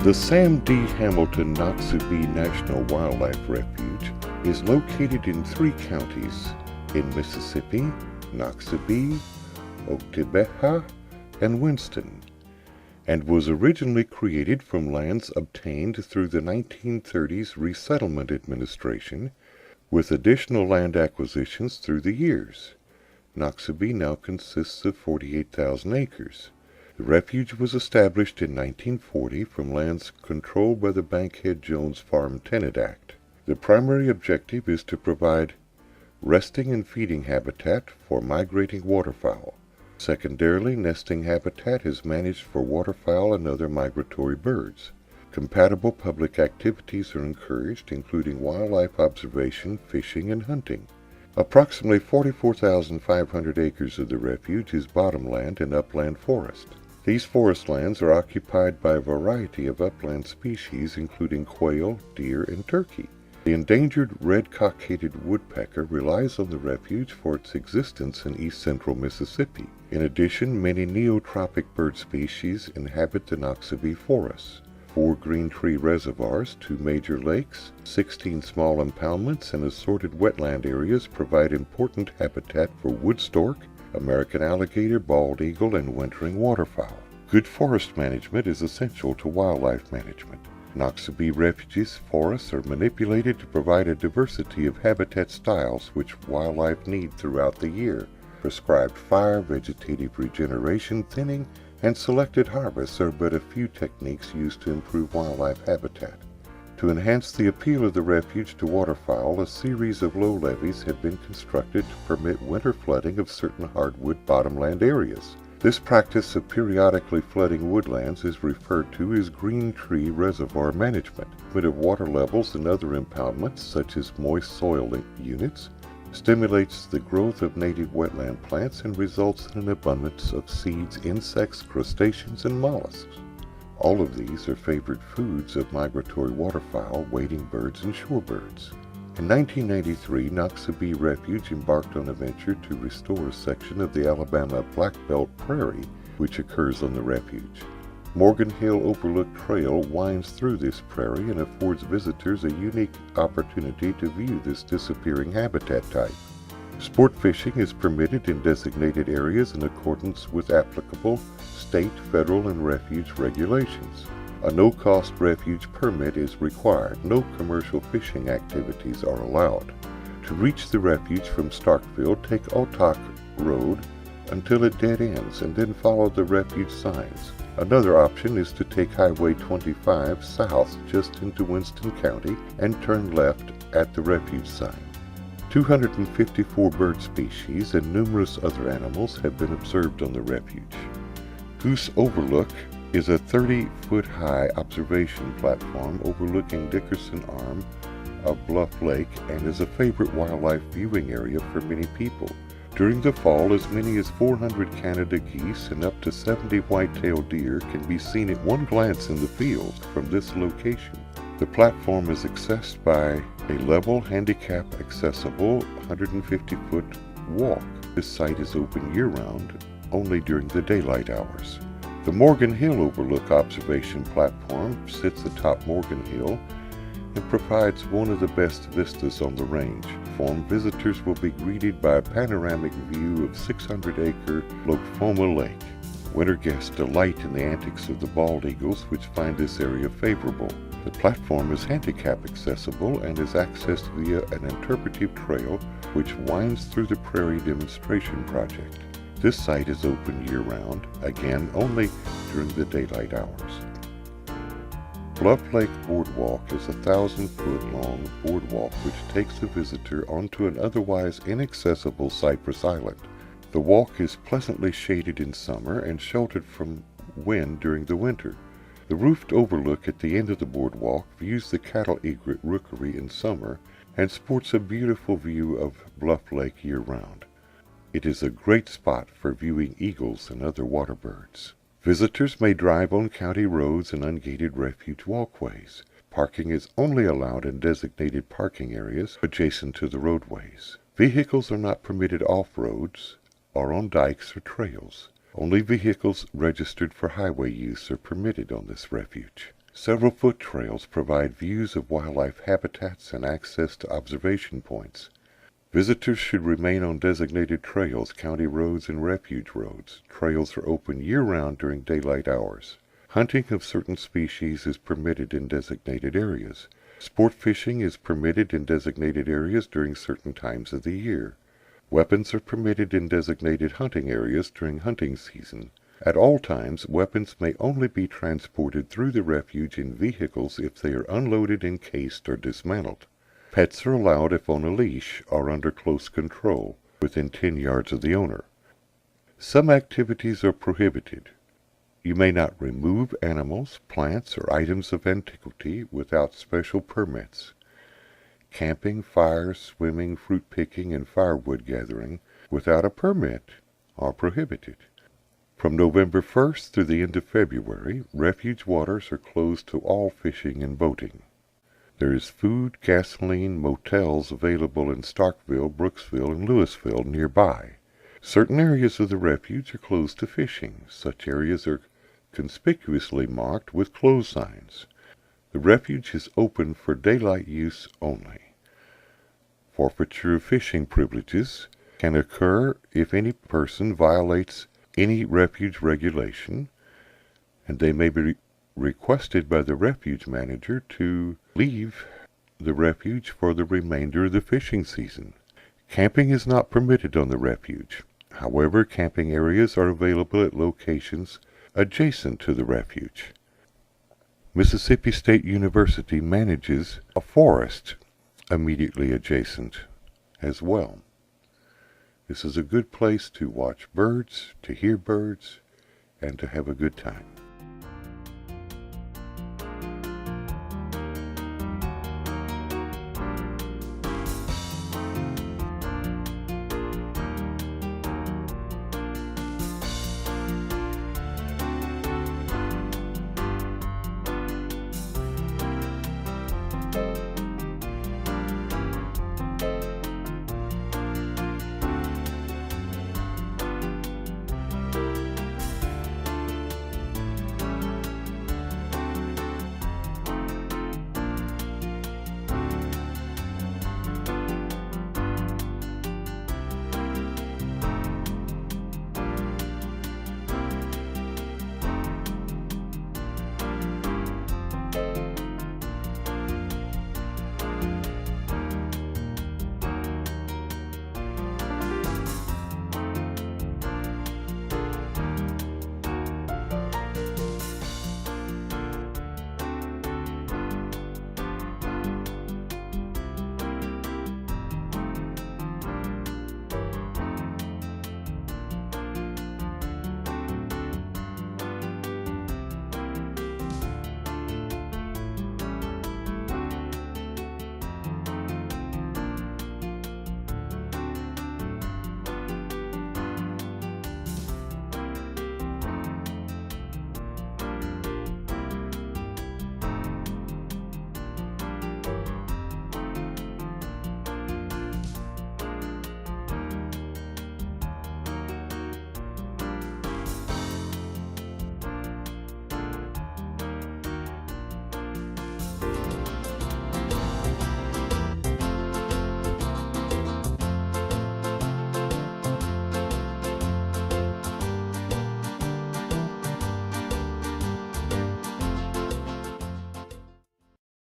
The Sam D. Hamilton Noxubee National Wildlife Refuge is located in 3 counties in Mississippi: Noxubee, Oktibbeha, and Winston, and was originally created from lands obtained through the 1930s Resettlement Administration, with additional land acquisitions through the years. Noxubee now consists of 48,000 acres. The refuge was established in 1940 from lands controlled by the Bankhead-Jones Farm Tenant Act. The primary objective is to provide resting and feeding habitat for migrating waterfowl. Secondarily, nesting habitat is managed for waterfowl and other migratory birds. Compatible public activities are encouraged, including wildlife observation, fishing, and hunting. Approximately 44,500 acres of the refuge is bottomland and upland forest. These forest lands are occupied by a variety of upland species, including quail, deer, and turkey. The endangered red-cockaded woodpecker relies on the refuge for its existence in east-central Mississippi. In addition, many neotropic bird species inhabit the Noxubee forests. 4 green tree reservoirs, 2 major lakes, 16 small impoundments, and assorted wetland areas provide important habitat for wood stork, American alligator, bald eagle, and wintering waterfowl. Good forest management is essential to wildlife management. Noxubee refuge's forests are manipulated to provide a diversity of habitat styles which wildlife need throughout the year. Prescribed fire, vegetative regeneration, thinning, and selected harvests are but a few techniques used to improve wildlife habitat. To enhance the appeal of the refuge to waterfowl, a series of low levees have been constructed to permit winter flooding of certain hardwood bottomland areas. This practice of periodically flooding woodlands is referred to as green tree reservoir management. Of water levels in other impoundments, such as moist soil units, stimulates the growth of native wetland plants and results in an abundance of seeds, insects, crustaceans, and mollusks. All of these are favored foods of migratory waterfowl, wading birds, and shorebirds. In 1993, Noxubee Refuge embarked on a venture to restore a section of the Alabama Black Belt Prairie, which occurs on the refuge. Morgan Hill Overlook Trail winds through this prairie and affords visitors a unique opportunity to view this disappearing habitat type. Sport fishing is permitted in designated areas in accordance with applicable state, federal, and refuge regulations. A no-cost refuge permit is required. No commercial fishing activities are allowed. To reach the refuge from Starkville, take Otok Road until it dead ends and then follow the refuge signs. Another option is to take Highway 25 south just into Winston County and turn left at the refuge sign. 254 bird species and numerous other animals have been observed on the refuge. Goose Overlook is a 30-foot-high observation platform overlooking Dickerson Arm of Bluff Lake and is a favorite wildlife viewing area for many people. During the fall, as many as 400 Canada geese and up to 70 white-tailed deer can be seen at one glance in the field from this location. The platform is accessed by a level, handicap-accessible 150-foot walk. This site is open year-round, only during the daylight hours. The Morgan Hill Overlook observation platform sits atop Morgan Hill and provides one of the best vistas on the range. Visitors will be greeted by a panoramic view of 600-acre Loakfoma Lake. Winter guests delight in the antics of the bald eagles, which find this area favorable. The platform is handicap accessible and is accessed via an interpretive trail which winds through the Prairie Demonstration Project. This site is open year-round, again only during the daylight hours. Bluff Lake Boardwalk is a 1,000-foot-long boardwalk which takes the visitor onto an otherwise inaccessible Cypress Island. The walk is pleasantly shaded in summer and sheltered from wind during the winter. The roofed overlook at the end of the boardwalk views the cattle egret rookery in summer and sports a beautiful view of Bluff Lake year-round. It is a great spot for viewing eagles and other water birds. Visitors may drive on county roads and ungated refuge walkways. Parking is only allowed in designated parking areas adjacent to the roadways. Vehicles are not permitted off-roads or on dikes or trails. Only vehicles registered for highway use are permitted on this refuge. Several foot trails provide views of wildlife habitats and access to observation points. Visitors should remain on designated trails, county roads, and refuge roads. Trails are open year-round during daylight hours. Hunting of certain species is permitted in designated areas. Sport fishing is permitted in designated areas during certain times of the year. Weapons are permitted in designated hunting areas during hunting season. At all times, weapons may only be transported through the refuge in vehicles if they are unloaded, encased, or dismantled. Pets are allowed if on a leash or under close control, within 10 yards of the owner. Some activities are prohibited. You may not remove animals, plants, or items of antiquity without special permits. Camping, fire, swimming, fruit picking, and firewood gathering without a permit are prohibited. From November 1st through the end of February, refuge waters are closed to all fishing and boating. There is food, gasoline, motels available in Starkville, Brooksville, and Louisville nearby. Certain areas of the refuge are closed to fishing. Such areas are conspicuously marked with closed signs. The refuge is open for daylight use only. Forfeiture of fishing privileges can occur if any person violates any refuge regulation, and they may be requested by the refuge manager to leave the refuge for the remainder of the fishing season. Camping is not permitted on the refuge. However, camping areas are available at locations adjacent to the refuge. Mississippi State University manages a forest immediately adjacent as well. This is a good place to watch birds, to hear birds, and to have a good time.